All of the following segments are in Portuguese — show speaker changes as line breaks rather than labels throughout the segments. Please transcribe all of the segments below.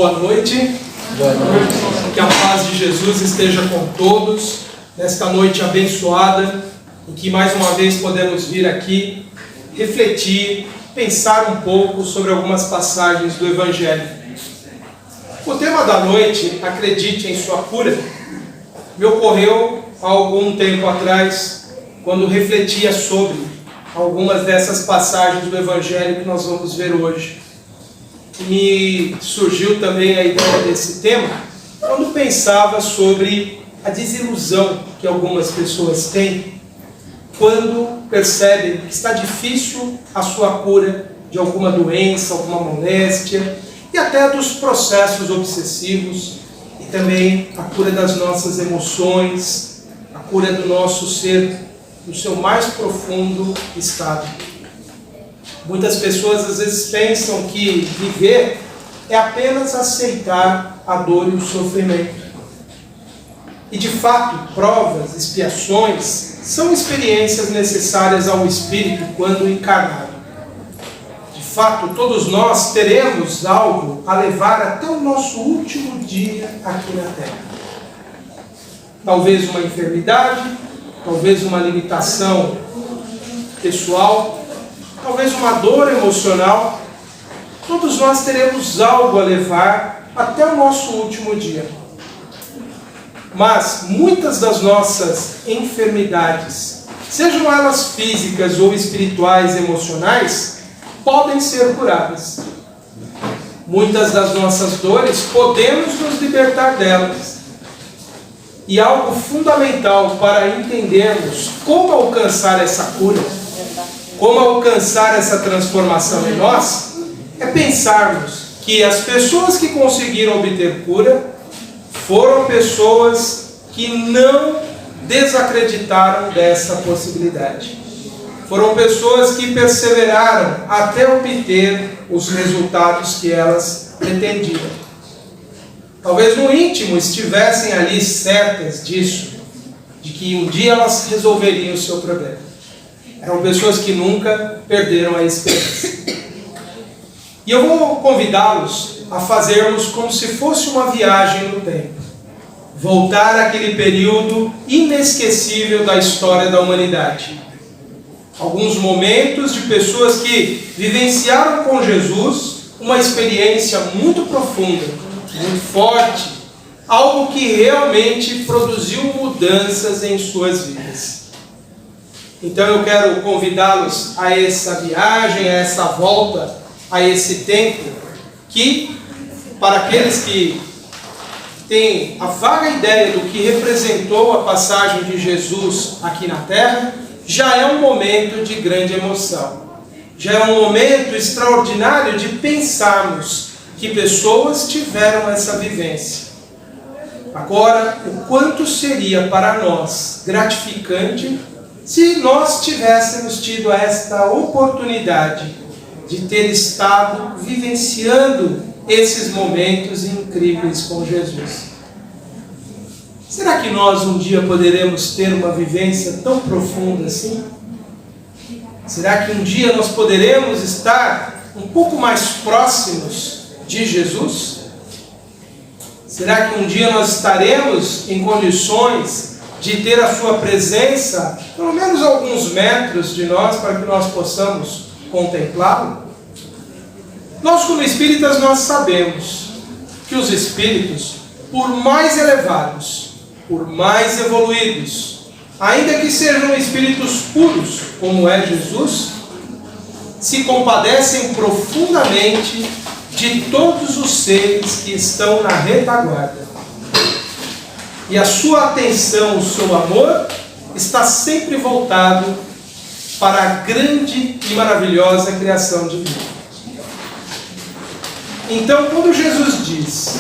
Boa noite.
Boa noite.
Que a paz de Jesus esteja com todos nesta noite abençoada, em que mais uma vez podemos vir aqui refletir, pensar um pouco sobre algumas passagens do Evangelho. O tema da noite, acredite em sua cura, me ocorreu há algum tempo atrás, quando refletia sobre algumas dessas passagens do Evangelho que nós vamos ver hoje. Me surgiu também a ideia desse tema quando pensava sobre a desilusão que algumas pessoas têm quando percebem que está difícil a sua cura de alguma doença, alguma moléstia e até dos processos obsessivos e também a cura das nossas emoções, a cura do nosso ser no seu mais profundo estado. Muitas pessoas às vezes pensam que viver é apenas aceitar a dor e o sofrimento. E de fato, provas, expiações, são experiências necessárias ao espírito quando encarnado. De fato, todos nós teremos algo a levar até o nosso último dia aqui na Terra. Talvez uma enfermidade, talvez uma limitação pessoal, talvez uma dor emocional. Todos nós teremos algo a levar até o nosso último dia. Mas muitas das nossas enfermidades, sejam elas físicas ou espirituais, emocionais, podem ser curadas. Muitas das nossas dores podemos nos libertar delas. E algo fundamental para entendermos como alcançar essa cura, como alcançar essa transformação em nós, é pensarmos que as pessoas que conseguiram obter cura foram pessoas que não desacreditaram dessa possibilidade. Foram pessoas que perseveraram até obter os resultados que elas pretendiam. Talvez no íntimo estivessem ali certas disso, de que um dia elas resolveriam o seu problema. Eram pessoas que nunca perderam a esperança. E eu vou convidá-los a fazermos como se fosse uma viagem no tempo. Voltar àquele período inesquecível da história da humanidade. Alguns momentos de pessoas que vivenciaram com Jesus uma experiência muito profunda, muito forte, algo que realmente produziu mudanças em suas vidas. Então eu quero convidá-los a essa viagem, a essa volta, a esse tempo, que, para aqueles que têm a vaga ideia do que representou a passagem de Jesus aqui na Terra, já é um momento de grande emoção. Já é um momento extraordinário de pensarmos que pessoas tiveram essa vivência. Agora, o quanto seria para nós gratificante se nós tivéssemos tido esta oportunidade de ter estado vivenciando esses momentos incríveis com Jesus. Será que nós um dia poderemos ter uma vivência tão profunda assim? Será que um dia nós poderemos estar um pouco mais próximos de Jesus? Será que um dia nós estaremos em condições de ter a sua presença, pelo menos alguns metros de nós, para que nós possamos contemplá-lo? Nós, como espíritas, nós sabemos que os espíritos, por mais elevados, por mais evoluídos, ainda que sejam espíritos puros, como é Jesus, se compadecem profundamente de todos os seres que estão na retaguarda. E a sua atenção, o seu amor, está sempre voltado para a grande e maravilhosa criação divina. Então, quando Jesus diz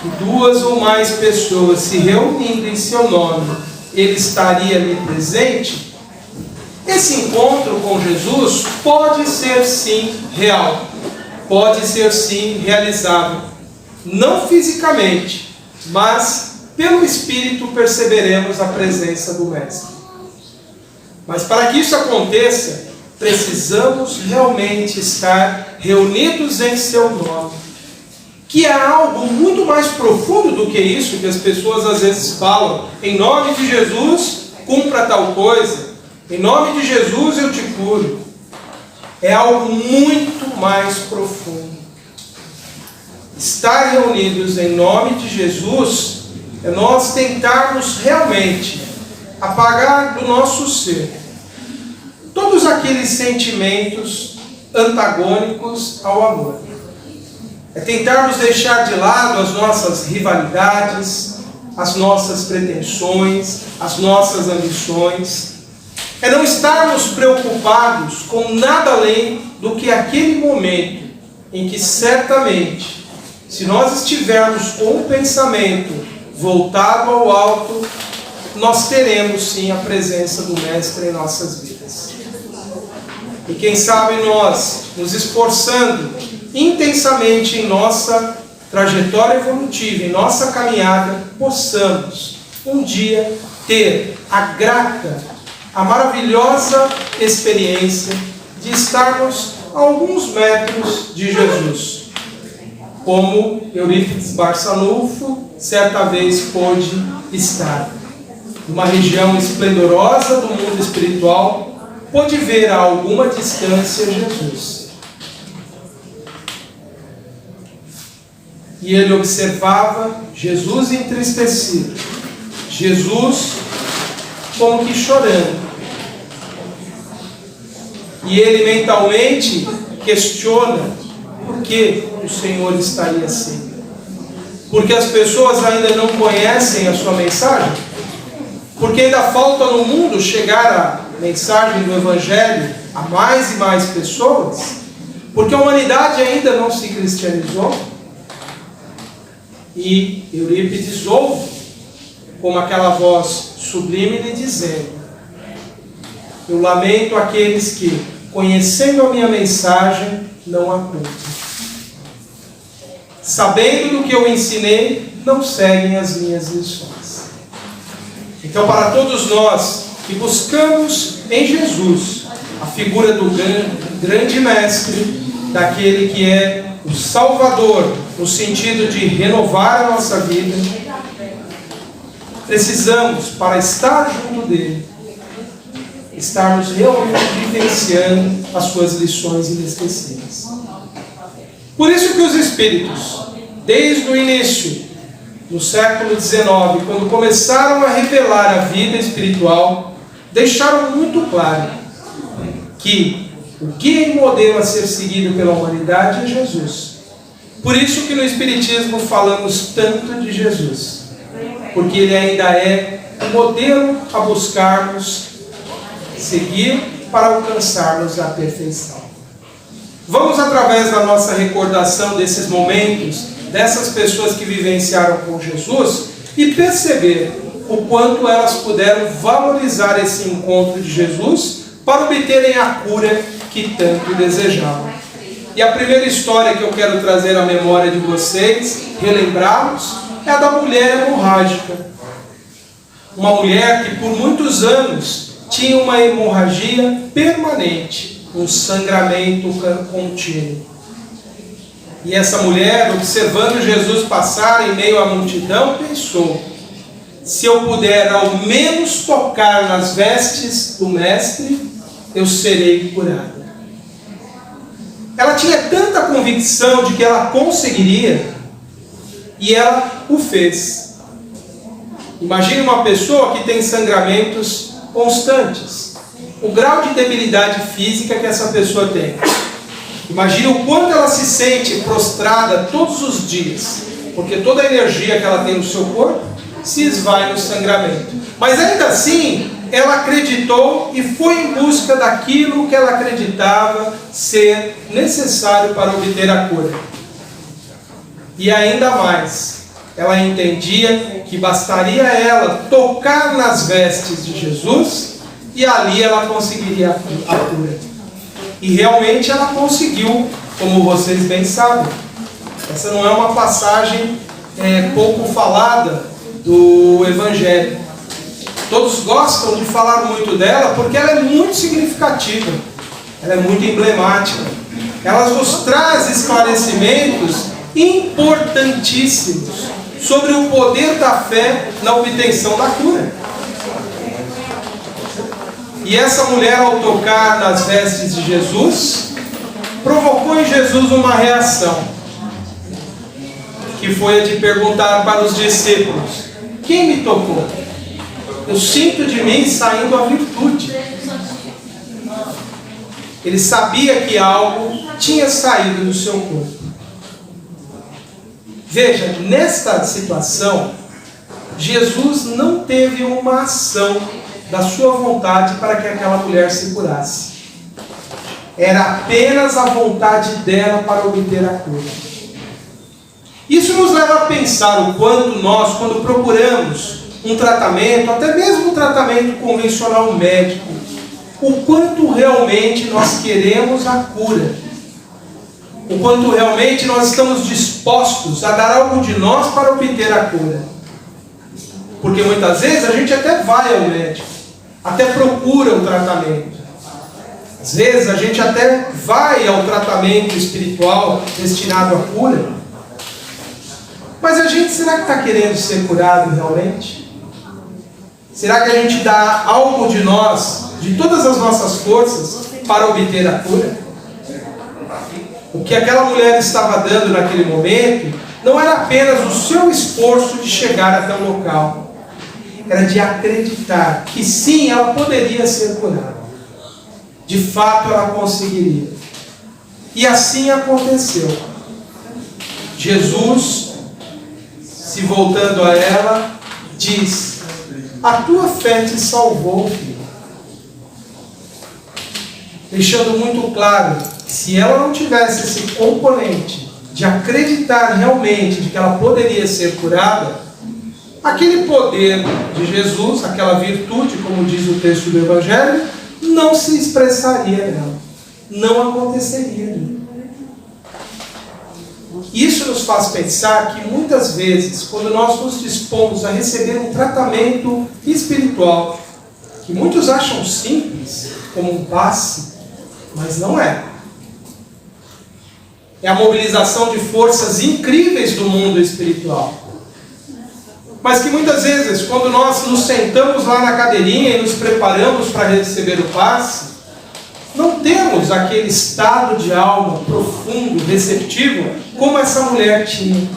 que 2 ou mais pessoas se reunindo em seu nome, Ele estaria ali presente, esse encontro com Jesus pode ser sim real, pode ser sim realizável, não fisicamente, mas pelo Espírito perceberemos a presença do Mestre. Mas para que isso aconteça, precisamos realmente estar reunidos em seu nome, que é algo muito mais profundo do que isso, que as pessoas às vezes falam, em nome de Jesus, cumpra tal coisa, em nome de Jesus eu te curo. É algo muito mais profundo. Estar reunidos em nome de Jesus é nós tentarmos realmente apagar do nosso ser todos aqueles sentimentos antagônicos ao amor. É tentarmos deixar de lado as nossas rivalidades, as nossas pretensões, as nossas ambições. É não estarmos preocupados com nada além do que aquele momento em que certamente, se nós estivermos com o pensamento voltado ao alto, nós teremos sim a presença do Mestre em nossas vidas. E quem sabe nós, nos esforçando intensamente em nossa trajetória evolutiva, em nossa caminhada, possamos um dia ter a grata, a maravilhosa experiência de estarmos a alguns metros de Jesus, como Eurípides Barçanufo certa vez pôde estar. Numa região esplendorosa do mundo espiritual, pôde ver a alguma distância Jesus. E ele observava Jesus entristecido, Jesus como que chorando. E ele mentalmente questiona por que o Senhor estaria assim. Porque as pessoas ainda não conhecem a sua mensagem? Porque ainda falta no mundo chegar a mensagem do Evangelho a mais e mais pessoas? Porque a humanidade ainda não se cristianizou? E Eurípides ouve como aquela voz sublime lhe dizendo: eu lamento aqueles que, conhecendo a minha mensagem, não a cumprem. Sabendo do que eu ensinei, não seguem as minhas lições. Então, para todos nós que buscamos em Jesus a figura do grande mestre, daquele que é o Salvador, no sentido de renovar a nossa vida, precisamos, para estar junto dele, estarmos realmente vivenciando as suas lições inesquecíveis. Por isso que os Espíritos, desde o início, no século XIX, quando começaram a revelar a vida espiritual, deixaram muito claro que o guia e modelo a ser seguido pela humanidade é Jesus. Por isso que no Espiritismo falamos tanto de Jesus, porque ele ainda é o modelo a buscarmos seguir para alcançarmos a perfeição. Vamos, através da nossa recordação desses momentos, dessas pessoas que vivenciaram com Jesus, e perceber o quanto elas puderam valorizar esse encontro de Jesus para obterem a cura que tanto desejavam. E a primeira história que eu quero trazer à memória de vocês, relembrá-los, é a da mulher hemorrágica. Uma mulher que por muitos anos tinha uma hemorragia permanente, um sangramento contínuo. E essa mulher, observando Jesus passar em meio à multidão, pensou: se eu puder ao menos tocar nas vestes do Mestre, eu serei curada. Ela tinha tanta convicção de que ela conseguiria, e ela o fez. Imagine uma pessoa que tem sangramentos constantes, o grau de debilidade física que essa pessoa tem. Imagine o quanto ela se sente prostrada todos os dias, porque toda a energia que ela tem no seu corpo se esvai no sangramento. Mas ainda assim, ela acreditou e foi em busca daquilo que ela acreditava ser necessário para obter a cura. E ainda mais, ela entendia que bastaria ela tocar nas vestes de Jesus e ali ela conseguiria a cura. E realmente ela conseguiu, como vocês bem sabem. Essa não é uma passagem pouco falada do Evangelho. Todos gostam de falar muito dela porque ela é muito significativa. Ela é muito emblemática. Ela nos traz esclarecimentos importantíssimos sobre o poder da fé na obtenção da cura. E essa mulher, ao tocar nas vestes de Jesus, provocou em Jesus uma reação, que foi a de perguntar para os discípulos: quem me tocou? Eu sinto de mim saindo a virtude. Ele sabia que algo tinha saído do seu corpo. Veja, nesta situação, Jesus não teve uma ação da sua vontade para que aquela mulher se curasse. Era apenas a vontade dela para obter a cura. Isso nos leva a pensar o quanto nós, quando procuramos um tratamento, até mesmo um tratamento convencional médico, o quanto realmente nós queremos a cura. O quanto realmente nós estamos dispostos a dar algo de nós para obter a cura. Porque muitas vezes a gente até vai ao médico, até procura um tratamento. Às vezes a gente até vai ao tratamento espiritual destinado à cura. Mas a gente, será que está querendo ser curado realmente? Será que a gente dá algo de nós, de todas as nossas forças, para obter a cura? O que aquela mulher estava dando naquele momento não era apenas o seu esforço de chegar até o local. Era de acreditar que sim, ela poderia ser curada. De fato, ela conseguiria. E assim aconteceu. Jesus, se voltando a ela, diz: a tua fé te salvou, filho. Deixando muito claro que se ela não tivesse esse componente de acreditar realmente de que ela poderia ser curada, aquele poder de Jesus, aquela virtude, como diz o texto do Evangelho, não se expressaria nela. Não aconteceria. Isso nos faz pensar que muitas vezes, quando nós nos dispomos a receber um tratamento espiritual, que muitos acham simples, como um passe, mas não é. É a mobilização de forças incríveis do mundo espiritual. Mas que muitas vezes, quando nós nos sentamos lá na cadeirinha e nos preparamos para receber o passe, não temos aquele estado de alma profundo, receptivo, como essa mulher tinha.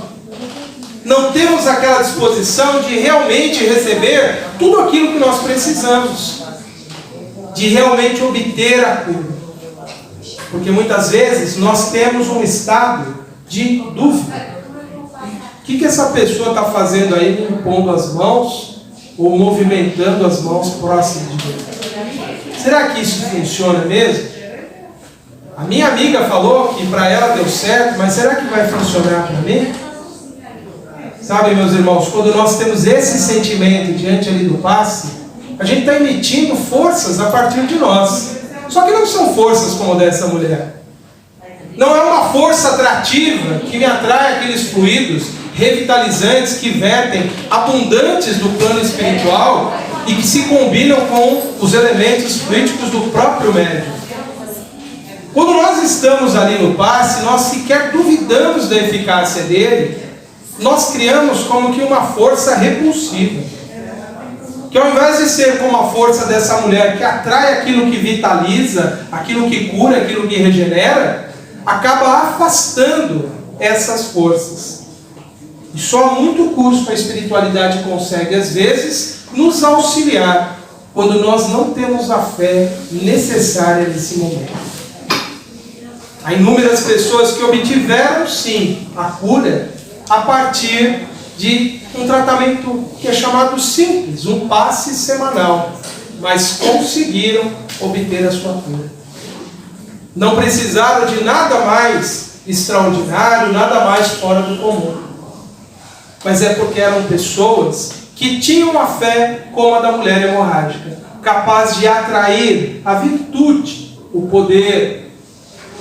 Não temos aquela disposição de realmente receber tudo aquilo que nós precisamos, de realmente obter a cura. Porque muitas vezes nós temos um estado de dúvida. O que essa pessoa está fazendo aí, me impondo as mãos ou movimentando as mãos próximas de Deus? Será que isso funciona mesmo? A minha amiga falou que para ela deu certo, mas será que vai funcionar para mim? Sabe, meus irmãos, quando nós temos esse sentimento diante ali do passe, a gente está emitindo forças a partir de nós. Só que não são forças como dessa mulher. Não é uma força atrativa que me atrai aqueles fluidos revitalizantes que vertem, abundantes do plano espiritual e que se combinam com os elementos fluídicos do próprio médium. Quando nós estamos ali no passe, nós sequer duvidamos da eficácia dele, nós criamos como que uma força repulsiva. Que ao invés de ser como a força dessa mulher que atrai aquilo que vitaliza, aquilo que cura, aquilo que regenera, acaba afastando essas forças. E só a muito custo a espiritualidade consegue, às vezes, nos auxiliar quando nós não temos a fé necessária nesse momento. Há inúmeras pessoas que obtiveram, sim, a cura a partir de um tratamento que é chamado simples, um passe semanal, mas conseguiram obter a sua cura. Não precisaram de nada mais extraordinário, nada mais fora do comum. Mas é porque eram pessoas que tinham a fé como a da mulher hemorrágica, capaz de atrair a virtude, o poder,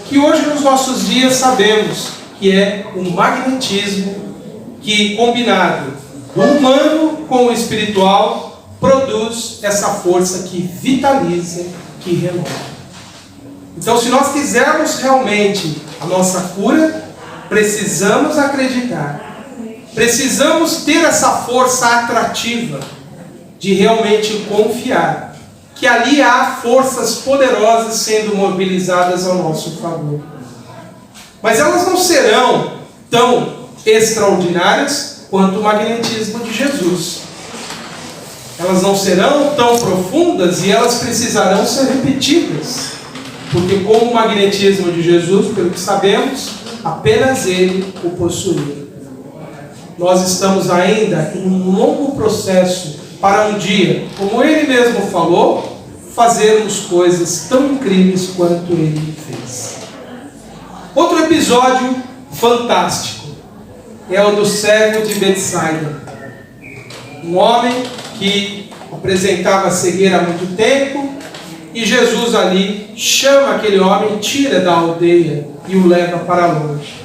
que hoje nos nossos dias sabemos que é um magnetismo que, combinado do humano com o espiritual, produz essa força que vitaliza, que renova. Então, se nós quisermos realmente a nossa cura, precisamos acreditar, precisamos ter essa força atrativa de realmente confiar que ali há forças poderosas sendo mobilizadas ao nosso favor. Mas elas não serão tão extraordinárias quanto o magnetismo de Jesus. Elas não serão tão profundas e elas precisarão ser repetidas. Porque como o magnetismo de Jesus, pelo que sabemos, apenas Ele o possuía. Nós estamos ainda em um longo processo para um dia, como Ele mesmo falou, fazermos coisas tão incríveis quanto Ele fez. Outro episódio fantástico é o do cego de Betsaida. Um homem que apresentava cegueira há muito tempo, e Jesus ali chama aquele homem, tira da aldeia e o leva para longe.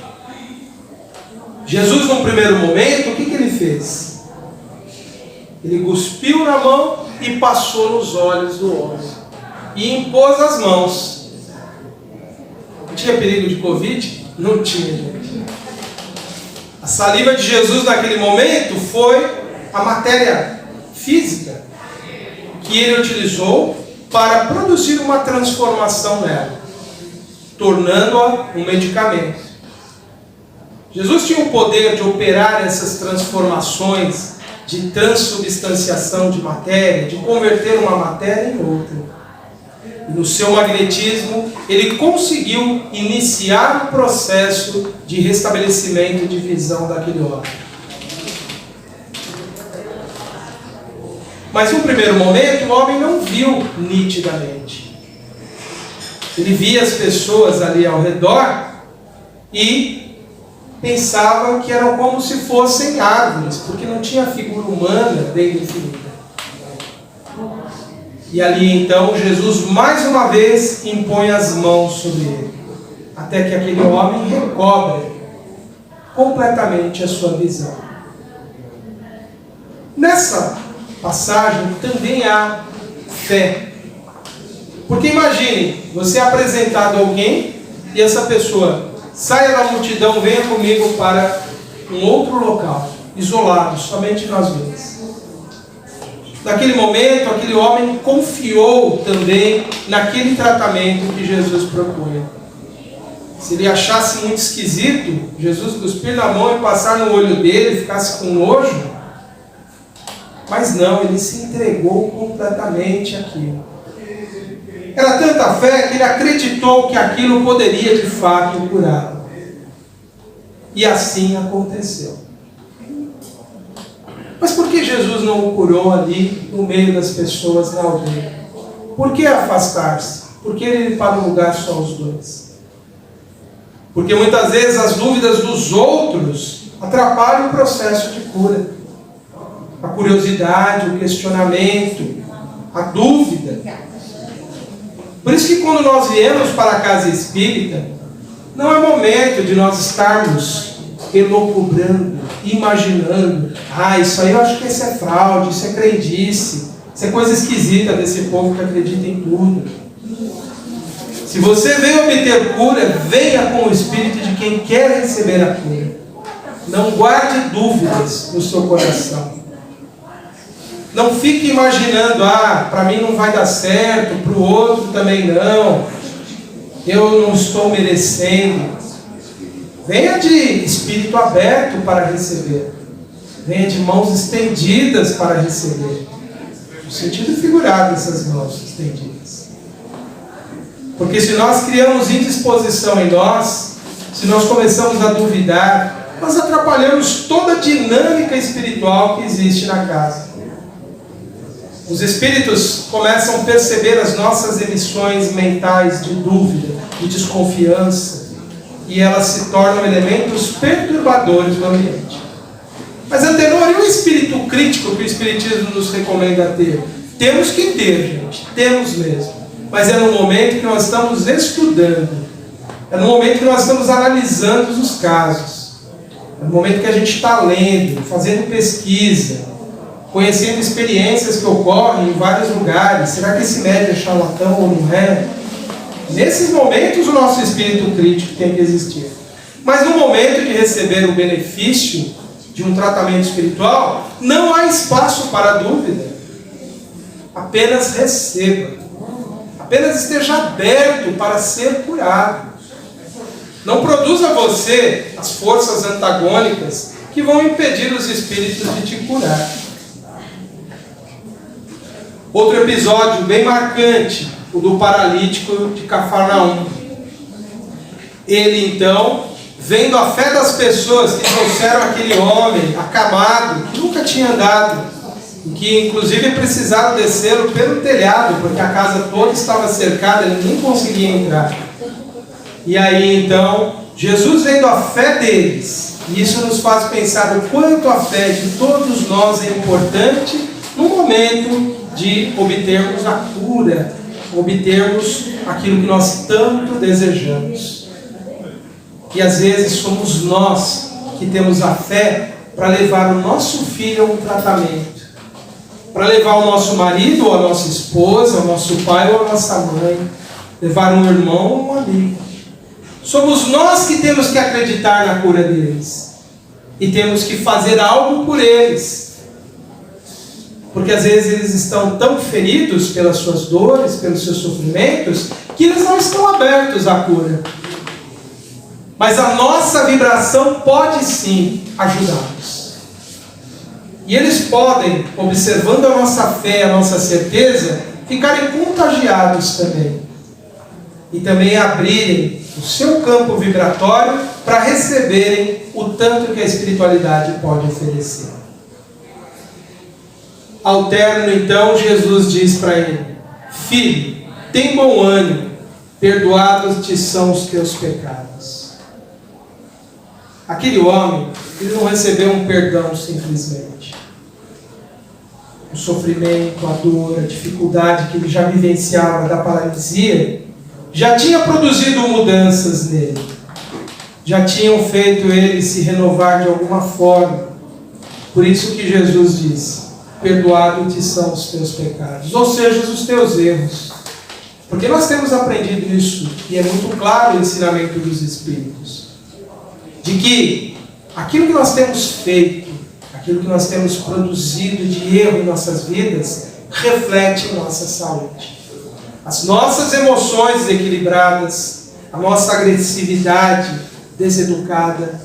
Jesus, num primeiro momento, o que ele fez? Ele cuspiu na mão e passou nos olhos do homem. E impôs as mãos. Tinha perigo de Covid? Não tinha, gente. A saliva de Jesus naquele momento foi a matéria física que ele utilizou para produzir uma transformação nela, tornando-a um medicamento. Jesus tinha o poder de operar essas transformações, de transubstanciação de matéria, de converter uma matéria em outra. E no seu magnetismo, ele conseguiu iniciar o processo de restabelecimento de visão daquele homem. Mas no primeiro momento, o homem não viu nitidamente. Ele via as pessoas ali ao redor e pensava que eram como se fossem árvores, porque não tinha figura humana bem definida. E ali então Jesus mais uma vez impõe as mãos sobre ele, até que aquele homem recobre completamente a sua visão. Nessa passagem também há fé. Porque imagine, você é apresentado a alguém e essa pessoa saia da multidão, venha comigo para um outro local, isolado, somente nós dois. Naquele momento, aquele homem confiou também naquele tratamento que Jesus propunha. Se ele achasse muito esquisito, Jesus cuspir na mão e passar no olho dele e ficasse com nojo, mas não, ele se entregou completamente àquilo. Era tanta fé que ele acreditou que aquilo poderia de fato curá-lo. E assim aconteceu. Mas por que Jesus não o curou ali no meio das pessoas na aldeia? Por que afastar-se? Por que ele para um lugar só os dois? Porque muitas vezes as dúvidas dos outros atrapalham o processo de cura. A curiosidade, o questionamento, a dúvida. Por isso que quando nós viemos para a casa espírita, não é momento de nós estarmos elucubrando, imaginando, isso aí eu acho que isso é fraude, isso é crendice, isso é coisa esquisita desse povo que acredita em tudo. Se você veio obter cura, venha com o espírito de quem quer receber a cura. Não guarde dúvidas no seu coração. Não fique imaginando, para mim não vai dar certo, para o outro também não, eu não estou merecendo. Venha de espírito aberto para receber. Venha de mãos estendidas para receber. No sentido figurado dessas mãos estendidas. Porque se nós criamos indisposição em nós, se nós começamos a duvidar, nós atrapalhamos toda a dinâmica espiritual que existe na casa. Os espíritos começam a perceber as nossas emissões mentais de dúvida, de desconfiança, e elas se tornam elementos perturbadores no ambiente. Mas, Antenor, e o espírito crítico que o Espiritismo nos recomenda ter? Temos que ter, gente, temos mesmo. Mas é no momento que nós estamos estudando, é no momento que nós estamos analisando os casos, é no momento que a gente está lendo, fazendo pesquisa, conhecendo experiências que ocorrem em vários lugares. Será que esse médium é charlatão ou não é? Nesses momentos o nosso espírito crítico tem que existir. Mas no momento de receber o benefício de um tratamento espiritual, não há espaço para dúvida. Apenas receba. Apenas esteja aberto para ser curado. Não produza você as forças antagônicas que vão impedir os espíritos de te curar. Outro episódio bem marcante, o do paralítico de Cafarnaum. Ele então, vendo a fé das pessoas que trouxeram aquele homem acamado, que nunca tinha andado, e que inclusive precisaram descê-lo pelo telhado, porque a casa toda estava cercada, ele nem conseguia entrar. E aí então, Jesus vendo a fé deles, e isso nos faz pensar o quanto a fé de todos nós é importante no momento de obtermos a cura, obtermos aquilo que nós tanto desejamos. E às vezes somos nós que temos a fé para levar o nosso filho a um tratamento, para levar o nosso marido ou a nossa esposa, o nosso pai ou a nossa mãe, levar um irmão ou um amigo. Somos nós que temos que acreditar na cura deles e temos que fazer algo por eles. Porque às vezes eles estão tão feridos pelas suas dores, pelos seus sofrimentos, que eles não estão abertos à cura. Mas a nossa vibração pode sim ajudá-los. E eles podem, observando a nossa fé, a nossa certeza, ficarem contagiados também. E também abrirem o seu campo vibratório para receberem o tanto que a espiritualidade pode oferecer. Ao término, então, Jesus diz para ele: filho, tem bom ânimo, perdoados te são os teus pecados. Aquele homem, ele não recebeu um perdão simplesmente. O sofrimento, a dor, a dificuldade que ele já vivenciava da paralisia, já tinha produzido mudanças nele. Já tinham feito ele se renovar de alguma forma. Por isso que Jesus diz: perdoado te são os teus pecados, ou seja, os teus erros. Porque nós temos aprendido isso, e é muito claro o ensinamento dos Espíritos, de que aquilo que nós temos feito, aquilo que nós temos produzido de erro em nossas vidas, reflete em nossa saúde. As nossas emoções desequilibradas, a nossa agressividade deseducada,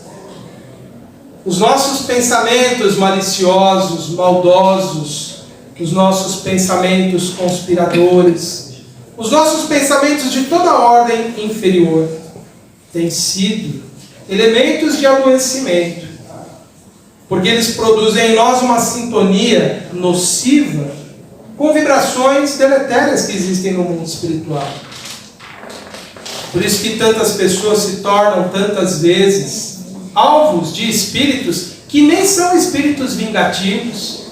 os nossos pensamentos maliciosos, maldosos, os nossos pensamentos conspiradores, os nossos pensamentos de toda ordem inferior, têm sido elementos de adoecimento, porque eles produzem em nós uma sintonia nociva com vibrações deletérias que existem no mundo espiritual. Por isso que tantas pessoas se tornam tantas vezes alvos de espíritos que nem são espíritos vingativos,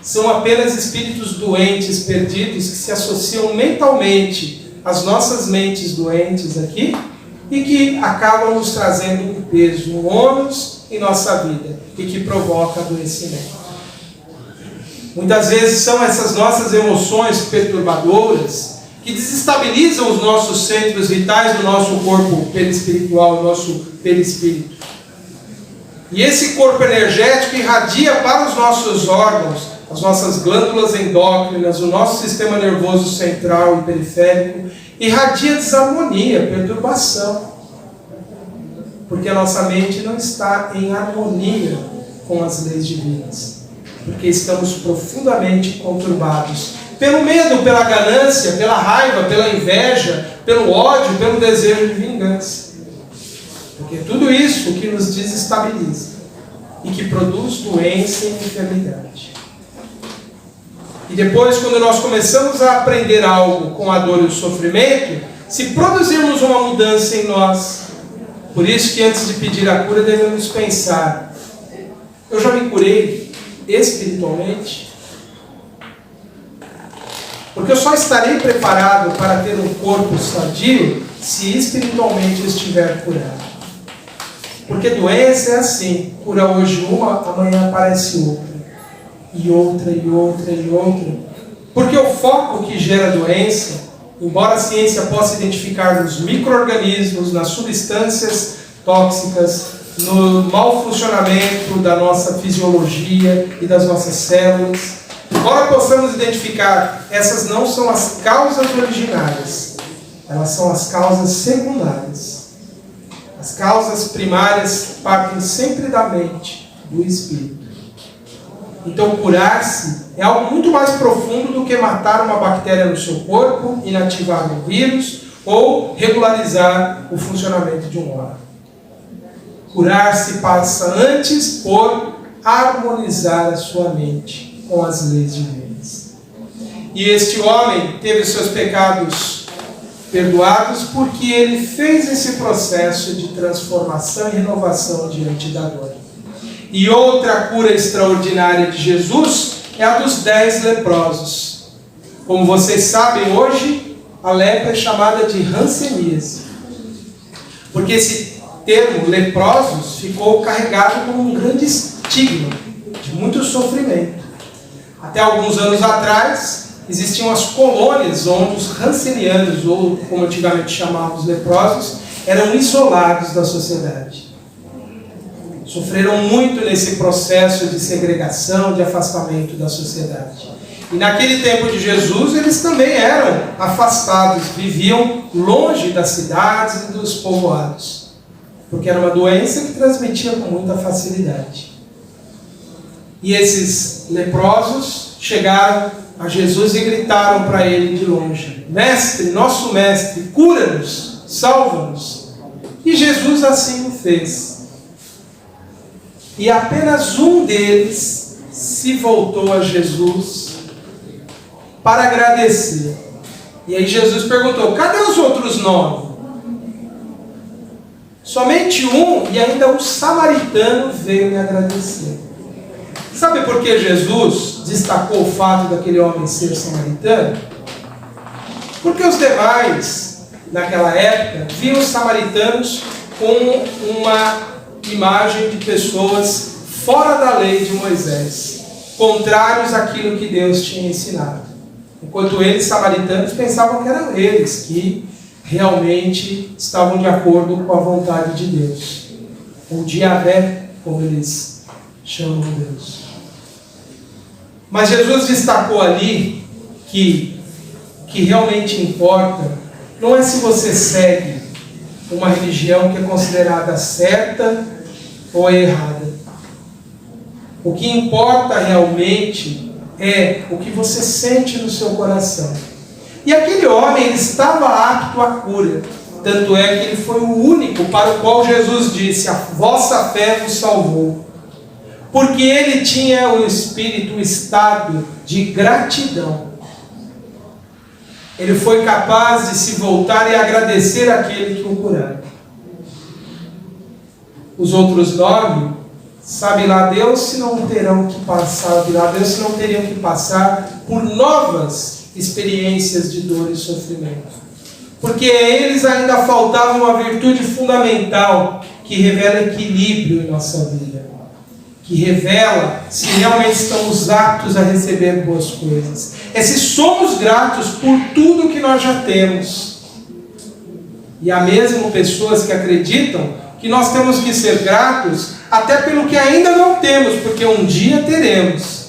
são apenas espíritos doentes, perdidos, que se associam mentalmente às nossas mentes doentes aqui e que acabam nos trazendo um peso, um ônus em nossa vida e que provoca adoecimento. Muitas vezes são essas nossas emoções perturbadoras que desestabilizam os nossos centros vitais do nosso corpo perispiritual, do nosso perispírito. E esse corpo energético irradia para os nossos órgãos, as nossas glândulas endócrinas, o nosso sistema nervoso central e periférico, irradia desarmonia, perturbação. Porque a nossa mente não está em harmonia com as leis divinas. Porque estamos profundamente conturbados pelo medo, pela ganância, pela raiva, pela inveja, pelo ódio, pelo desejo de vingança. Porque tudo isso que nos desestabiliza e que produz doença e enfermidade. E depois, quando nós começamos a aprender algo com a dor e o sofrimento, se produzirmos uma mudança em nós, por isso que antes de pedir a cura devemos pensar: eu já me curei espiritualmente? Porque eu só estarei preparado para ter um corpo sadio se espiritualmente eu estiver curado. Porque doença é assim, cura hoje uma, amanhã aparece outra. E outra, e outra, e outra. Porque o foco que gera doença, embora a ciência possa identificar nos micro-organismos, nas substâncias tóxicas, no mau funcionamento da nossa fisiologia e das nossas células. Embora possamos identificar, essas não são as causas originárias, elas são as causas secundárias. As causas primárias partem sempre da mente, do espírito. Então, curar-se é algo muito mais profundo do que matar uma bactéria no seu corpo, inativar um vírus ou regularizar o funcionamento de um órgão. Curar-se passa antes por harmonizar a sua mente com as leis divinas. E este homem teve os seus pecados perdoados porque ele fez esse processo de transformação e renovação diante da dor. E outra cura extraordinária de Jesus é a dos 10 leprosos. Como vocês sabem, hoje a lepra é chamada de hanseníase. Porque esse termo, leprosos, ficou carregado com um grande estigma de muito sofrimento. Até alguns anos atrás, existiam as colônias onde os hansenianos, ou como antigamente chamavam os leprosos, eram isolados da sociedade. Sofreram muito nesse processo de segregação, de afastamento da sociedade. E naquele tempo de Jesus, eles também eram afastados, viviam longe das cidades e dos povoados, porque era uma doença que transmitia com muita facilidade. E esses leprosos chegaram a Jesus e gritaram para ele de longe: Mestre, nosso mestre, cura-nos, salva-nos. E Jesus assim o fez. E apenas um deles se voltou a Jesus para agradecer. E aí Jesus perguntou: cadê os outros 9? Somente um, e ainda um samaritano veio me agradecer. Sabe por que Jesus destacou o fato daquele homem ser samaritano? Porque os demais, naquela época, viam os samaritanos com uma imagem de pessoas fora da lei de Moisés, contrários àquilo que Deus tinha ensinado. Enquanto eles, samaritanos, pensavam que eram eles que realmente estavam de acordo com a vontade de Deus, ou de Yahvé, como eles chamam Deus. Mas Jesus destacou ali que o que realmente importa não é se você segue uma religião que é considerada certa ou errada. O que importa realmente é o que você sente no seu coração. E aquele homem, ele estava apto à cura. Tanto é que ele foi o único para o qual Jesus disse: a vossa fé vos salvou. Porque ele tinha o espírito, o estado de gratidão. Ele foi capaz de se voltar e agradecer àquele que o curara. Os outros 9, sabe lá Deus se não terão que passar, sabe lá Deus se não teriam que passar por novas experiências de dor e sofrimento. Porque a eles ainda faltava uma virtude fundamental que revela equilíbrio em nossa vida. Que revela se realmente estamos aptos a receber boas coisas. É se somos gratos por tudo que nós já temos. E há mesmo pessoas que acreditam que nós temos que ser gratos até pelo que ainda não temos, porque um dia teremos.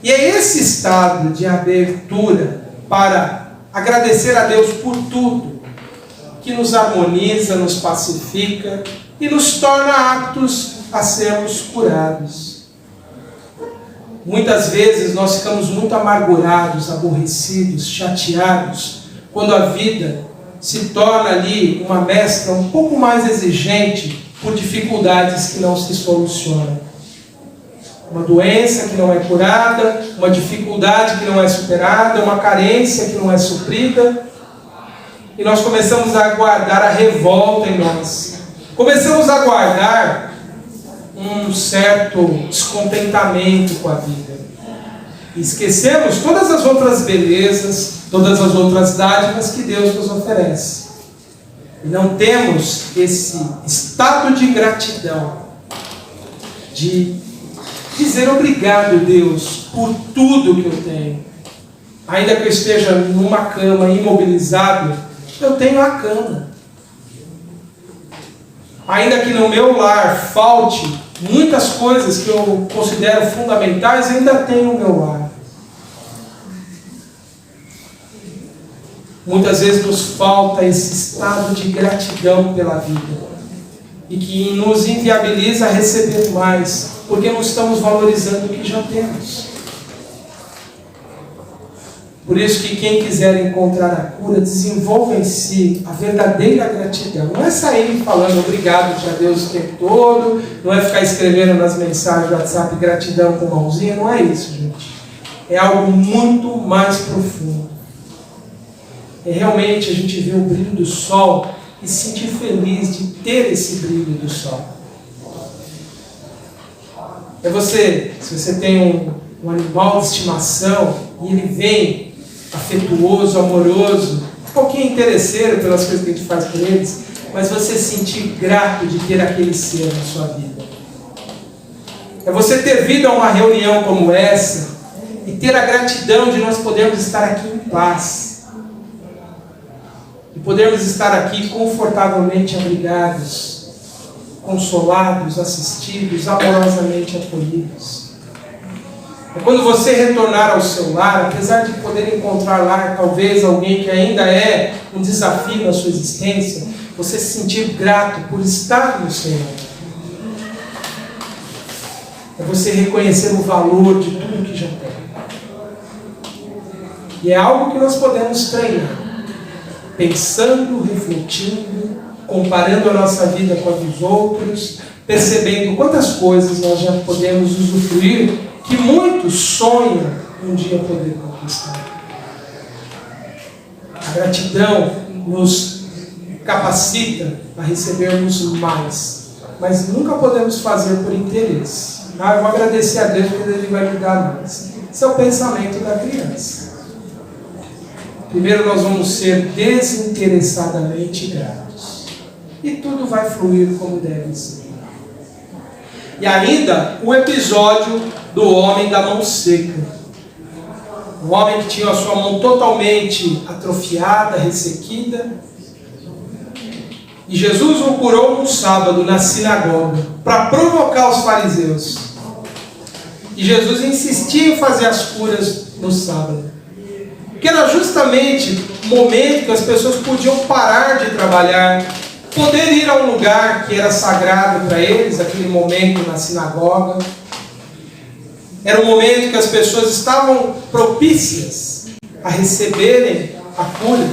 E é esse estado de abertura para agradecer a Deus por tudo que nos harmoniza, nos pacifica e nos torna aptos a sermos curados. Muitas vezes nós ficamos muito amargurados, aborrecidos, chateados, quando a vida se torna ali uma mescla um pouco mais exigente por dificuldades que não se solucionam. Uma doença que não é curada, uma dificuldade que não é superada, uma carência que não é suprida, e nós começamos a guardar a revolta em nós. Começamos a guardar um certo descontentamento com a vida. E esquecemos todas as outras belezas, todas as outras dádivas que Deus nos oferece. E não temos esse estado de gratidão, de dizer obrigado, Deus, por tudo que eu tenho. Ainda que eu esteja numa cama imobilizado, eu tenho a cama. Ainda que no meu lar falte muitas coisas que eu considero fundamentais, ainda tenho o meu lar. Muitas vezes nos falta esse estado de gratidão pela vida e que nos inviabiliza a receber mais, porque não estamos valorizando o que já temos. Por isso que quem quiser encontrar a cura, desenvolva em si a verdadeira gratidão. Não é sair falando obrigado a Deus o tempo todo, não é ficar escrevendo nas mensagens do WhatsApp gratidão com mãozinha, não é isso, gente. É algo muito mais profundo. É realmente a gente ver o brilho do sol e se sentir feliz de ter esse brilho do sol. É você, se você tem um animal de estimação e ele vem afetuoso, amoroso, um pouquinho interesseiro pelas coisas que a gente faz por eles, mas você se sentir grato de ter aquele ser na sua vida. É você ter vindo a uma reunião como essa e ter a gratidão de nós podermos estar aqui em paz. E podermos estar aqui confortavelmente abrigados, consolados, assistidos, amorosamente acolhidos. É quando você retornar ao seu lar, apesar de poder encontrar lá talvez alguém que ainda é um desafio na sua existência, você se sentir grato por estar no Senhor. É você reconhecer o valor de tudo que já tem. E é algo que nós podemos treinar. Pensando, refletindo, comparando a nossa vida com a dos outros, percebendo quantas coisas nós já podemos usufruir que muitos sonham um dia poder conquistar. A gratidão nos capacita a recebermos mais, mas nunca podemos fazer por interesse. Eu vou agradecer a Deus porque Ele vai me dar mais. Esse é o pensamento da criança. Primeiro nós vamos ser desinteressadamente gratos. E tudo vai fluir como deve ser. E ainda o episódio do homem da mão seca. Um homem que tinha a sua mão totalmente atrofiada, ressequida. E Jesus o curou num sábado na sinagoga, para provocar os fariseus. E Jesus insistia em fazer as curas no sábado. Que era justamente o momento que as pessoas podiam parar de trabalhar, poder ir a um lugar que era sagrado para eles, aquele momento na sinagoga. Era um momento que as pessoas estavam propícias a receberem a cura,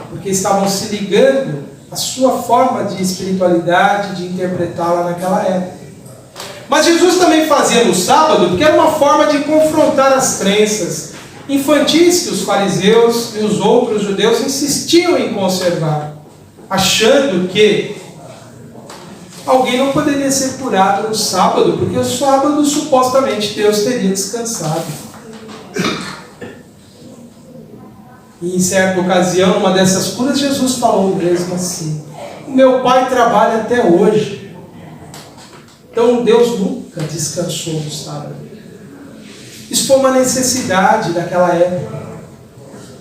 porque estavam se ligando à sua forma de espiritualidade, de interpretá-la naquela época. Mas Jesus também fazia no sábado, porque era uma forma de confrontar as crenças infantis que os fariseus e os outros judeus insistiam em conservar, achando que alguém não poderia ser curado no sábado, porque o sábado supostamente Deus teria descansado. E em certa ocasião, numa dessas curas, Jesus falou mesmo assim: o meu Pai trabalha até hoje. Então Deus nunca descansou no sábado. Isso foi uma necessidade daquela época,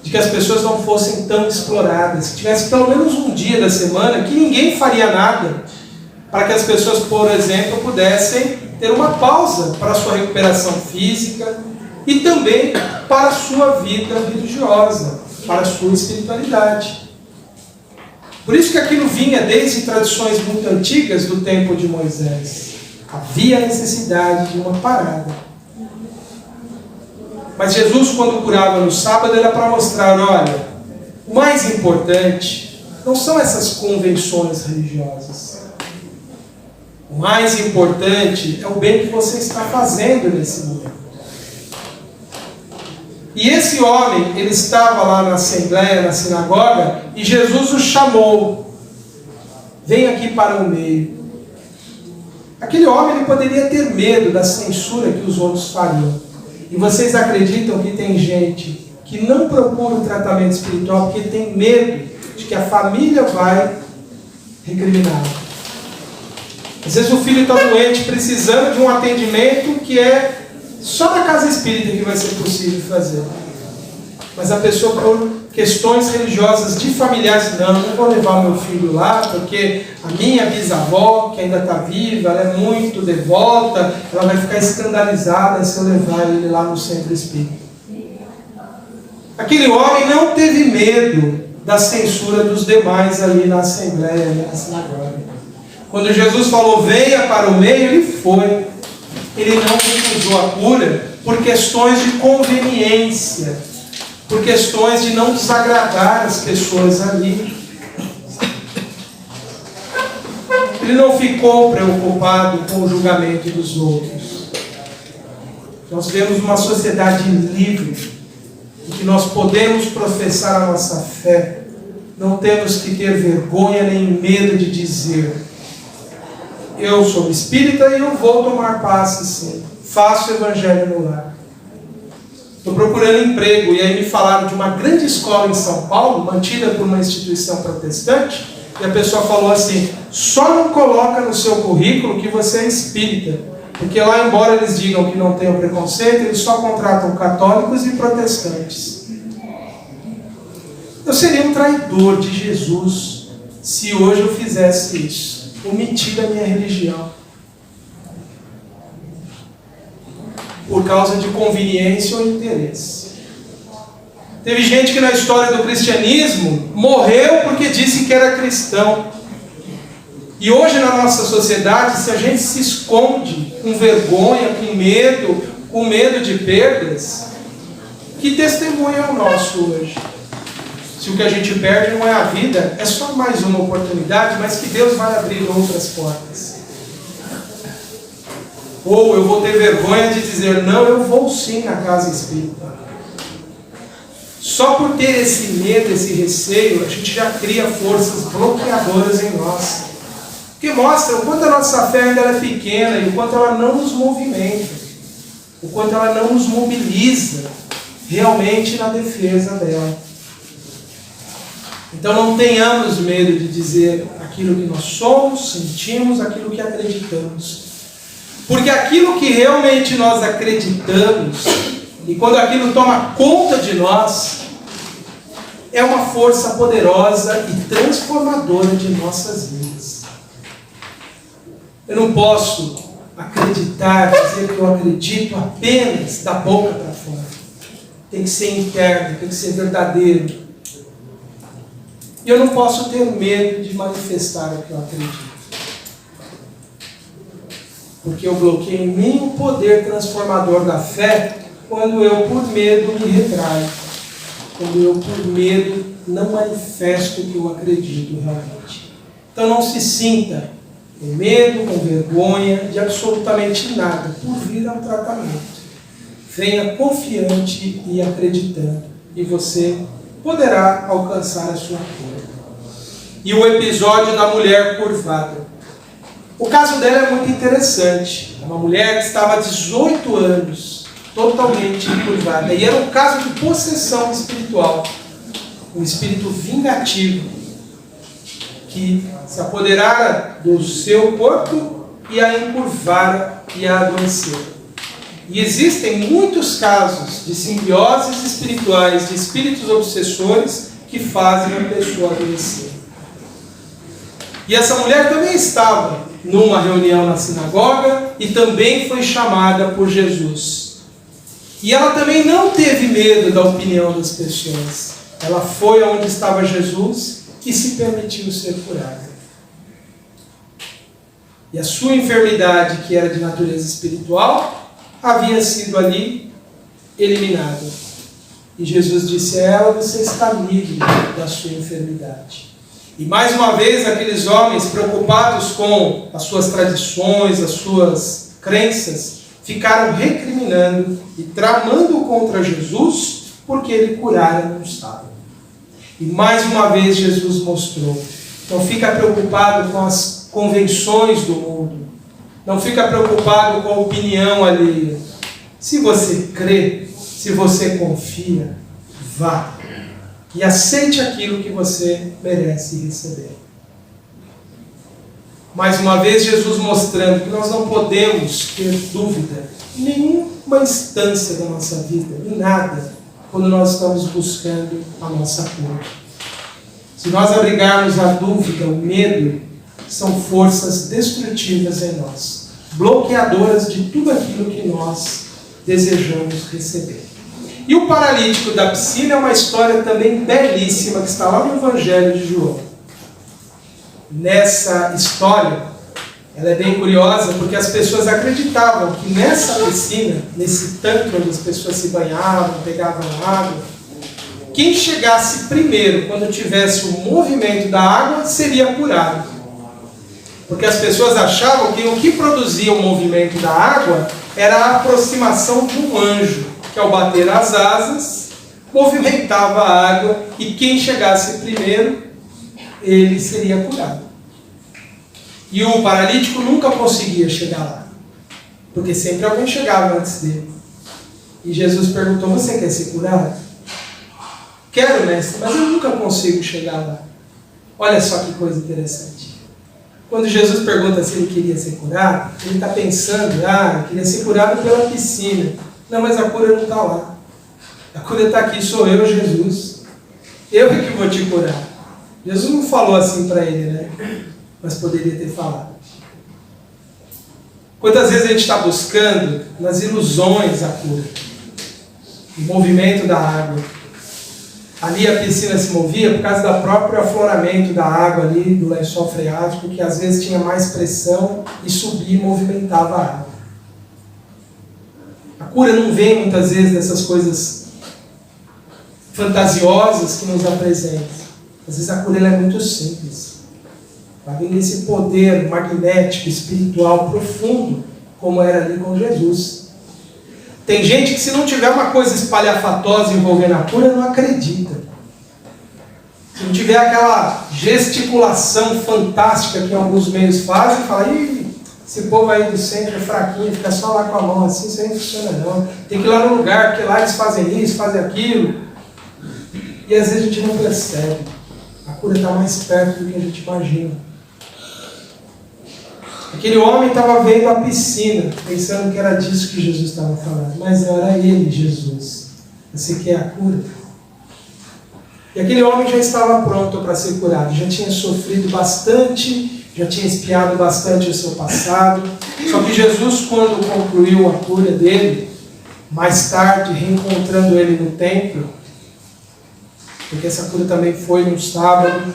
de que as pessoas não fossem tão exploradas, que tivesse pelo menos um dia da semana que ninguém faria nada, para que as pessoas, por exemplo, pudessem ter uma pausa para a sua recuperação física e também para a sua vida religiosa, para a sua espiritualidade. Por isso que aquilo vinha desde tradições muito antigas do tempo de Moisés. Havia a necessidade de uma parada. Mas Jesus, quando curava no sábado, era para mostrar, olha, o mais importante não são essas convenções religiosas. O mais importante é o bem que você está fazendo nesse momento. E esse homem, ele estava lá na assembleia, na sinagoga, e Jesus o chamou. Vem aqui para o meio. Aquele homem, ele poderia ter medo da censura que os outros fariam. E vocês acreditam que tem gente que não procura um tratamento espiritual porque tem medo de que a família vai recriminar? Às vezes o filho está doente, precisando de um atendimento que é só na casa espírita que vai ser possível fazer. Mas a pessoa, por questões religiosas de familiares. Não vou levar meu filho lá, porque a minha bisavó, que ainda está viva, ela é muito devota, ela vai ficar escandalizada se eu levar ele lá no centro espírita. Aquele homem não teve medo da censura dos demais ali na assembleia, ali na sinagoga. Quando Jesus falou, venha para o meio, ele foi. Ele não recusou a cura por questões de conveniência, por questões de não desagradar as pessoas ali. Ele não ficou preocupado com o julgamento dos outros. Nós vemos uma sociedade livre, em que nós podemos professar a nossa fé, não temos que ter vergonha nem medo de dizer, eu sou espírita e eu vou tomar passe sim, faço o evangelho no lar. Estou procurando emprego, e aí me falaram de uma grande escola em São Paulo, mantida por uma instituição protestante, e a pessoa falou assim, só não coloca no seu currículo que você é espírita, porque lá, embora eles digam que não tenham preconceito, eles só contratam católicos e protestantes. Eu seria um traidor de Jesus se hoje eu fizesse isso, omitir a minha religião, por causa de conveniência ou interesse. Teve gente que na história do cristianismo morreu porque disse que era cristão. E hoje na nossa sociedade, se a gente se esconde com vergonha, com medo de perdas, que testemunho é o nosso hoje? Se o que a gente perde não é a vida, é só mais uma oportunidade, mas que Deus vai abrir outras portas. Ou eu vou ter vergonha de dizer, não, eu vou sim na casa espírita. Só por ter esse medo, esse receio, a gente já cria forças bloqueadoras em nós. Que mostra o quanto a nossa fé ainda é pequena e o quanto ela não nos movimenta, o quanto ela não nos mobiliza realmente na defesa dela. Então não tenhamos medo de dizer aquilo que nós somos, sentimos, aquilo que acreditamos. Porque aquilo que realmente nós acreditamos, e quando aquilo toma conta de nós, é uma força poderosa e transformadora de nossas vidas. Eu não posso acreditar, dizer que eu acredito apenas da boca para fora. Tem que ser interno, tem que ser verdadeiro. E eu não posso ter medo de manifestar o que eu acredito. Porque eu bloqueio em mim o poder transformador da fé quando eu, por medo, me retraio. Quando eu, por medo, não manifesto o que eu acredito realmente. Então não se sinta com medo, com vergonha de absolutamente nada por vir ao tratamento. Venha confiante e acreditando, e você poderá alcançar a sua cura. E o episódio da mulher curvada. O caso dela é muito interessante. É uma mulher que estava há 18 anos, totalmente curvada. E era um caso de possessão espiritual. Um espírito vingativo, que se apoderara do seu corpo e a encurvara e a adoeceu. E existem muitos casos de simbioses espirituais, de espíritos obsessores, que fazem a pessoa adoecer. E essa mulher também estava numa reunião na sinagoga e também foi chamada por Jesus. E ela também não teve medo da opinião das pessoas. Ela foi aonde estava Jesus e se permitiu ser curada. E a sua enfermidade, que era de natureza espiritual, havia sido ali eliminada. E Jesus disse a ela, você está livre da sua enfermidade. E mais uma vez, aqueles homens preocupados com as suas tradições, as suas crenças, ficaram recriminando e tramando contra Jesus, porque ele curara não estava. E mais uma vez Jesus mostrou. Não fica preocupado com as convenções do mundo. Não fica preocupado com a opinião alheia. Se você crê, se você confia, vá. E aceite aquilo que você merece receber. Mais uma vez Jesus mostrando que nós não podemos ter dúvida em nenhuma instância da nossa vida, em nada. quando nós estamos buscando a nossa cura. Se nós abrigarmos a dúvida, o medo, são forças destrutivas em nós, bloqueadoras de tudo aquilo que nós desejamos receber. E o paralítico da piscina é uma história também belíssima, que está lá no Evangelho de João. Nessa história, ela é bem curiosa, porque as pessoas acreditavam que nessa piscina, nesse tanque onde as pessoas se banhavam, pegavam água, quem chegasse primeiro, quando tivesse o movimento da água, seria curado. Porque as pessoas achavam que o que produzia o movimento da água era a aproximação de um anjo, que ao bater as asas, movimentava a água, e quem chegasse primeiro, ele seria curado. E o paralítico nunca conseguia chegar lá, porque sempre alguém chegava antes dele. E Jesus perguntou: você quer ser curado? Quero, mestre, mas eu nunca consigo chegar lá. Olha só que coisa interessante. Quando Jesus pergunta se ele queria ser curado, ele está pensando: eu queria ser curado pela piscina. Não, mas a cura não está lá. A cura está aqui, sou eu, Jesus. Eu é que vou te curar. Jesus não falou assim para ele, né? Mas poderia ter falado. Quantas vezes a gente está buscando nas ilusões a cura? O movimento da água. Ali a piscina se movia por causa do próprio afloramento da água ali, do lençol freático, que às vezes tinha mais pressão e subia e movimentava a água. A cura não vem muitas vezes dessas coisas fantasiosas que nos apresentam. Às vezes a cura é muito simples. Ela vem desse poder magnético, espiritual, profundo, como era ali com Jesus. Tem gente que, se não tiver uma coisa espalhafatosa envolvendo a cura, não acredita. Se não tiver aquela gesticulação fantástica que alguns meios fazem, fala: esse povo aí do centro é fraquinho, fica só lá com a mão assim, isso aí não funciona não. Tem que ir lá no lugar, porque lá eles fazem isso, fazem aquilo. E às vezes a gente não percebe. A cura está mais perto do que a gente imagina. Aquele homem estava vendo a piscina, pensando que era disso que Jesus estava falando. Mas não era ele, Jesus. Você quer a cura? E aquele homem já estava pronto para ser curado. Já tinha sofrido bastante, já tinha espiado bastante o seu passado. Só que Jesus, quando concluiu a cura dele, mais tarde, reencontrando ele no templo, porque essa cura também foi no sábado,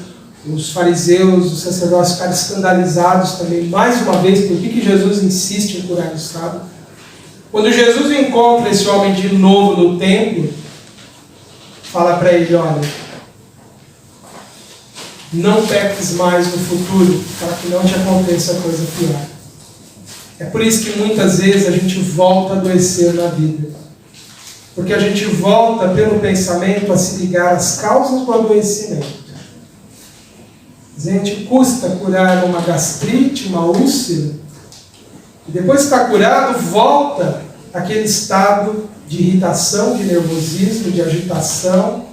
os fariseus, os sacerdotes ficaram escandalizados também, mais uma vez, por que Jesus insiste em curar no sábado. Quando Jesus encontra esse homem de novo no templo, fala para ele: olha, não peques mais no futuro, para que não te aconteça coisa pior. É por isso que muitas vezes a gente volta a adoecer na vida. Porque a gente volta pelo pensamento a se ligar às causas do adoecimento. A gente custa curar uma gastrite, uma úlcera, e depois que está curado, volta àquele estado de irritação, de nervosismo, de agitação,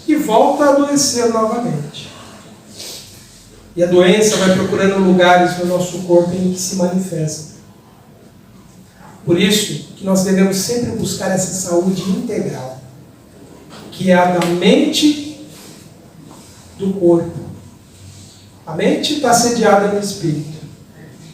e volta a adoecer novamente. E a doença vai procurando lugares no nosso corpo em que se manifesta. Por isso que nós devemos sempre buscar essa saúde integral, que é a da mente, do corpo. A mente está sediada no espírito.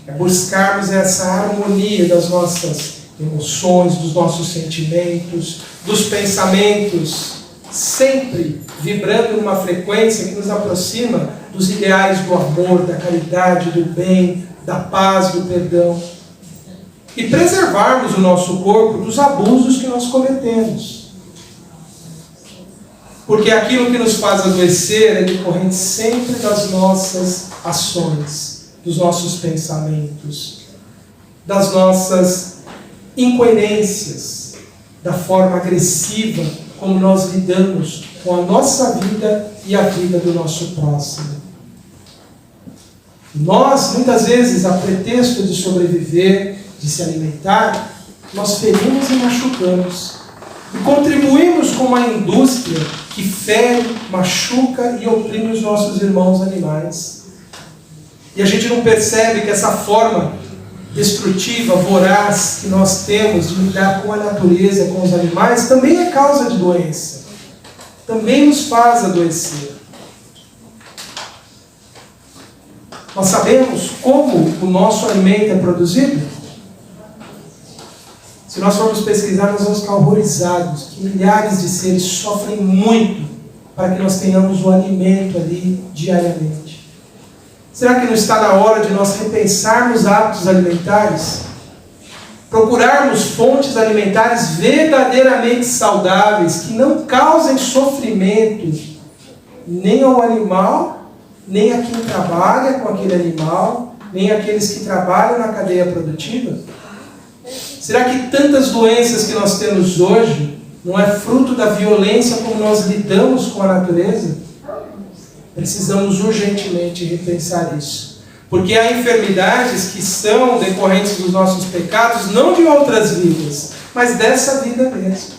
É buscarmos essa harmonia das nossas emoções, dos nossos sentimentos, dos pensamentos, sempre vibrando numa frequência que nos aproxima dos ideais do amor, da caridade, do bem, da paz, do perdão. E preservarmos o nosso corpo dos abusos que nós cometemos. Porque aquilo que nos faz adoecer é decorrente sempre das nossas ações, dos nossos pensamentos, das nossas incoerências, da forma agressiva como nós lidamos com a nossa vida e a vida do nosso próximo. Nós, muitas vezes, a pretexto de sobreviver, de se alimentar, nós ferimos e machucamos. E contribuímos com uma indústria que fere, machuca e oprime os nossos irmãos animais. E a gente não percebe que essa forma destrutiva, voraz que nós temos de lidar com a natureza, com os animais, também é causa de doença. Também nos faz adoecer. Nós sabemos como o nosso alimento é produzido? Se nós formos pesquisar, nós vamos ficar horrorizados que milhares de seres sofrem muito para que nós tenhamos o alimento ali diariamente. Será que não está na hora de nós repensarmos hábitos alimentares? Procurarmos fontes alimentares verdadeiramente saudáveis, que não causem sofrimento nem ao animal, nem a quem trabalha com aquele animal, nem aqueles que trabalham na cadeia produtiva? Será que tantas doenças que nós temos hoje não é fruto da violência como nós lidamos com a natureza? Precisamos urgentemente repensar isso. Porque há enfermidades que são decorrentes dos nossos pecados, não de outras vidas, mas dessa vida mesmo.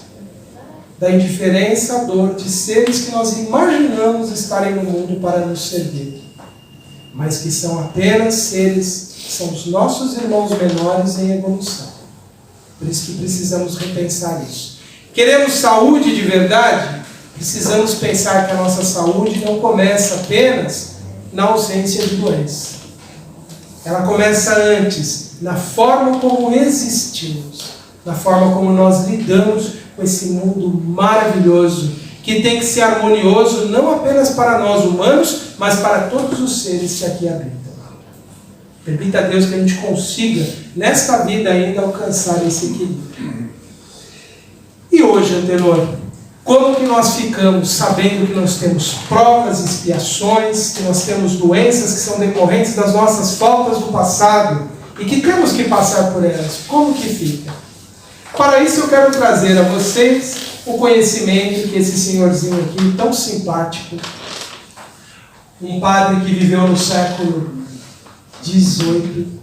Da indiferença, a dor de seres que nós imaginamos estarem no mundo para nos servir, mas que são apenas seres que são os nossos irmãos menores em evolução. Por isso que precisamos repensar isso. Queremos saúde de verdade? Precisamos pensar que a nossa saúde não começa apenas na ausência de doença. Ela começa antes, na forma como existimos, na forma como nós lidamos com esse mundo maravilhoso, que tem que ser harmonioso não apenas para nós humanos, mas para todos os seres que aqui habitam. Permita a Deus que a gente consiga, nesta vida ainda, alcançar esse equilíbrio. E hoje, Antenor, como que nós ficamos sabendo que nós temos provas, expiações, que nós temos doenças que são decorrentes das nossas faltas do passado e que temos que passar por elas? Como que fica? Para isso eu quero trazer a vocês o conhecimento que esse senhorzinho aqui, tão simpático, um padre que viveu no século XVIII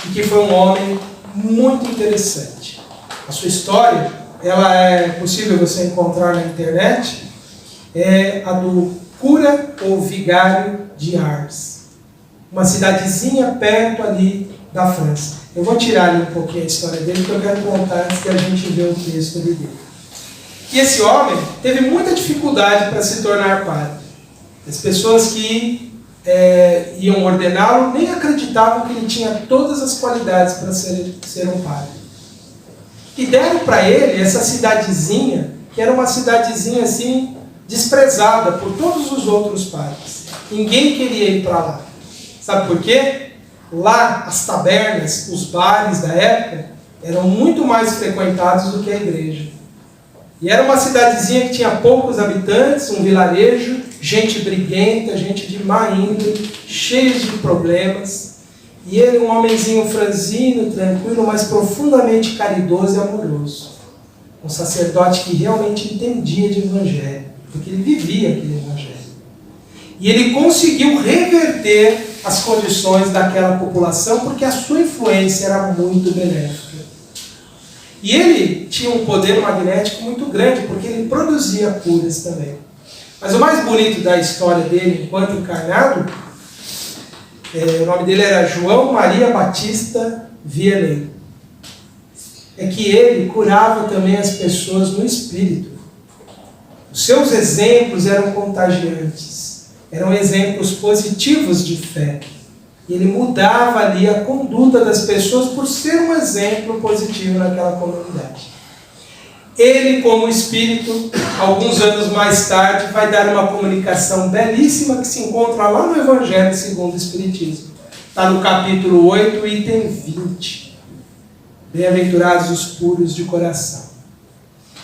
e que foi um homem muito interessante. A sua história, ela é possível você encontrar na internet, é a do cura ou vigário de Ars, uma cidadezinha perto ali da França. Eu vou tirar ali um pouquinho a história dele, porque eu quero contar antes de a gente ver o texto ali dele. E esse homem teve muita dificuldade para se tornar padre. As pessoas que iam ordená-lo nem acreditavam que ele tinha todas as qualidades para ser um padre. E deram para ele essa cidadezinha, que era uma cidadezinha assim, desprezada por todos os outros padres. Ninguém queria ir para lá. Sabe por quê? Lá, as tabernas, os bares da época, eram muito mais frequentados do que a igreja. E era uma cidadezinha que tinha poucos habitantes, um vilarejo, gente briguenta, gente de má índole, cheios de problemas. E ele, um homenzinho franzino, tranquilo, mas profundamente caridoso e amoroso. Um sacerdote que realmente entendia de evangelho, porque ele vivia aquele evangelho. E ele conseguiu reverter as condições daquela população, porque a sua influência era muito benéfica. E ele tinha um poder magnético muito grande, porque ele produzia curas também. Mas o mais bonito da história dele, enquanto encarnado, o nome dele era João Maria Batista Vianney. É que ele curava também as pessoas no espírito. Os seus exemplos eram contagiantes. Eram exemplos positivos de fé. E ele mudava ali a conduta das pessoas por ser um exemplo positivo naquela comunidade. Ele, como espírito, alguns anos mais tarde, vai dar uma comunicação belíssima que se encontra lá no Evangelho segundo o Espiritismo. Está no capítulo 8, item 20. Bem-aventurados os puros de coração.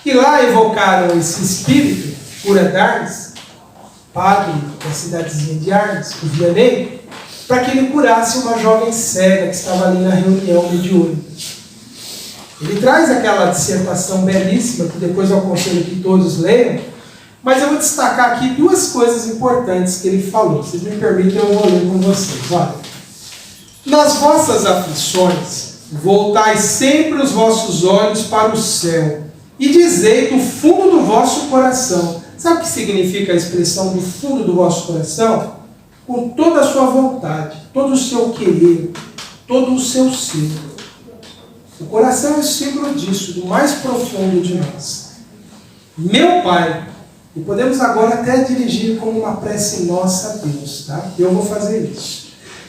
E lá evocaram esse espírito, cura d'Ars, padre da cidadezinha de Ars, o Vianney, para que ele curasse uma jovem cega que estava ali na reunião mediúnica. Ele traz aquela dissertação belíssima, que depois eu aconselho que todos leiam, mas eu vou destacar aqui duas coisas importantes que ele falou. Se me permitem, eu vou ler com vocês. Olha, nas vossas aflições, voltai sempre os vossos olhos para o céu e dizei do fundo do vosso coração. Sabe o que significa a expressão do fundo do vosso coração? Com toda a sua vontade, todo o seu querer, todo o seu ser. O coração é o símbolo disso, do mais profundo de nós. Meu Pai, e podemos agora até dirigir como uma prece nossa a Deus, tá? Eu vou fazer isso.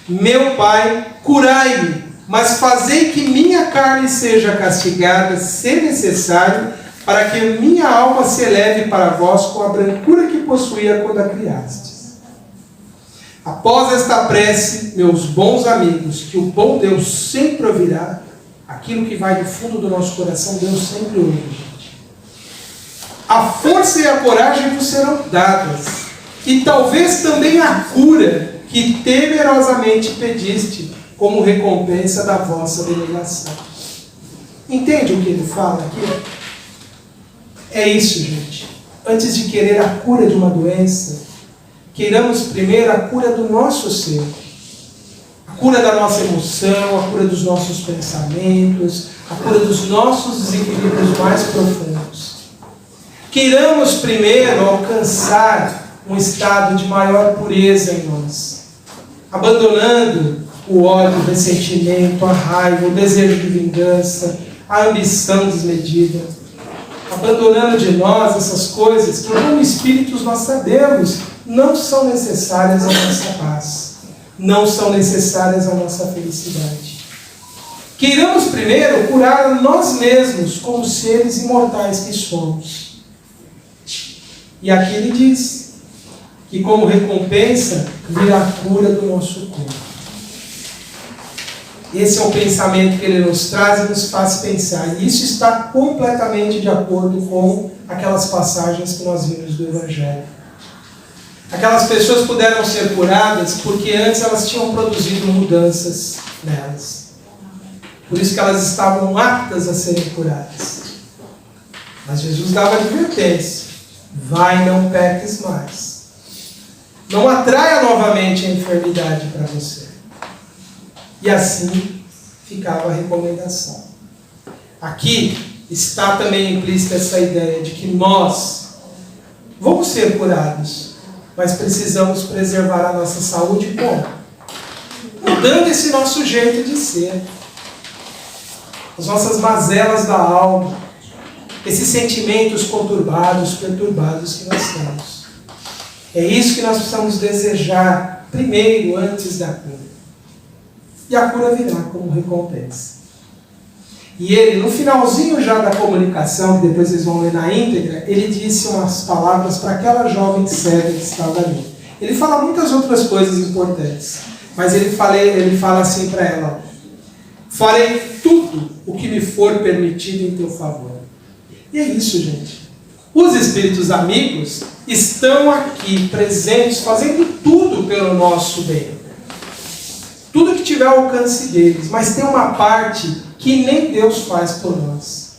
Meu Pai, curai-me, mas fazei que minha carne seja castigada, se necessário, para que minha alma se eleve para vós com a brancura que possuía quando a criastes. Após esta prece, meus bons amigos, que o bom Deus sempre ouvirá, aquilo que vai do fundo do nosso coração, Deus sempre ouve. A força e a coragem vos serão dadas, e talvez também a cura que temerosamente pediste, como recompensa da vossa abnegação. Entende o que ele fala aqui? É isso, gente. Antes de querer a cura de uma doença, queiramos primeiro a cura do nosso ser. A cura da nossa emoção, a cura dos nossos pensamentos, a cura dos nossos desequilíbrios mais profundos. Queiramos primeiro alcançar um estado de maior pureza em nós, abandonando o ódio, o ressentimento, a raiva, o desejo de vingança, a ambição desmedida, abandonando de nós essas coisas que, como espíritos, nós sabemos não são necessárias à nossa paz, não são necessárias à nossa felicidade. Queiramos primeiro curar nós mesmos como seres imortais que somos. E aqui ele diz que como recompensa virá a cura do nosso corpo. Esse é o pensamento que ele nos traz e nos faz pensar. E isso está completamente de acordo com aquelas passagens que nós vimos do Evangelho. Aquelas pessoas puderam ser curadas porque antes elas tinham produzido mudanças nelas. Por isso que elas estavam aptas a serem curadas. Mas Jesus dava advertência. Vai, não peques mais. Não atraia novamente a enfermidade para você. E assim ficava a recomendação. Aqui está também implícita essa ideia de que nós vamos ser curados, mas precisamos preservar a nossa saúde como? Mudando esse nosso jeito de ser. As nossas mazelas da alma. Esses sentimentos conturbados, perturbados que nós temos. É isso que nós precisamos desejar primeiro, antes da cura. E a cura virá como recompensa. E ele, no finalzinho já da comunicação, que depois vocês vão ler na íntegra, ele disse umas palavras para aquela jovem cega que estava ali. Ele fala muitas outras coisas importantes, mas ele fala assim para ela: farei tudo o que me for permitido em teu favor. E é isso, gente. Os espíritos amigos estão aqui presentes, fazendo tudo pelo nosso bem. Tudo que tiver ao alcance deles. Mas tem uma parte que nem Deus faz por nós,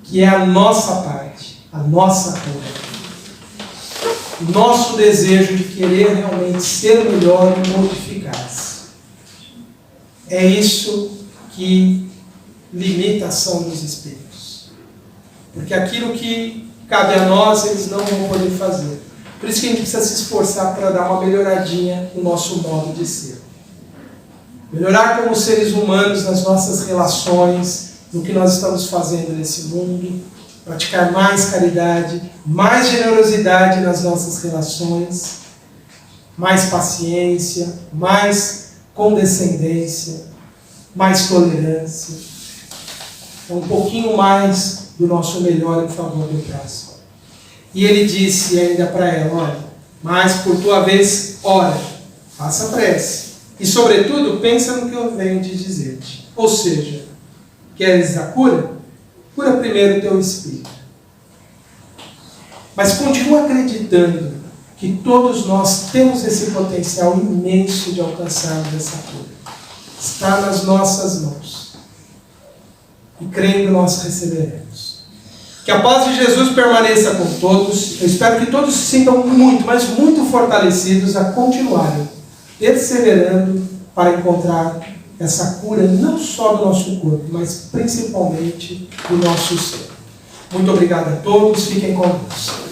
que é a nossa parte, a nossa cura. Nosso desejo de querer realmente ser melhor e modificar-se. É isso que limita a ação dos espíritos. Porque aquilo que cabe a nós, eles não vão poder fazer. Por isso que a gente precisa se esforçar para dar uma melhoradinha no nosso modo de ser. Melhorar como seres humanos nas nossas relações, no que nós estamos fazendo nesse mundo. Praticar mais caridade, mais generosidade nas nossas relações, mais paciência, mais condescendência, mais tolerância. Um pouquinho mais do nosso melhor em favor do próximo. E ele disse ainda para ela: olha, mas por tua vez, ora, faça prece. E sobretudo, pensa no que eu venho de dizer-te. Ou seja, queres a cura? Cura primeiro o teu espírito. Mas continua acreditando que todos nós temos esse potencial imenso de alcançarmos essa cura. Está nas nossas mãos. E crendo nós receberemos. Que a paz de Jesus permaneça com todos. Eu espero que todos se sintam muito, mas muito fortalecidos a continuarem perseverando para encontrar essa cura não só do nosso corpo, mas principalmente do nosso ser. Muito obrigado a todos. Fiquem com Deus.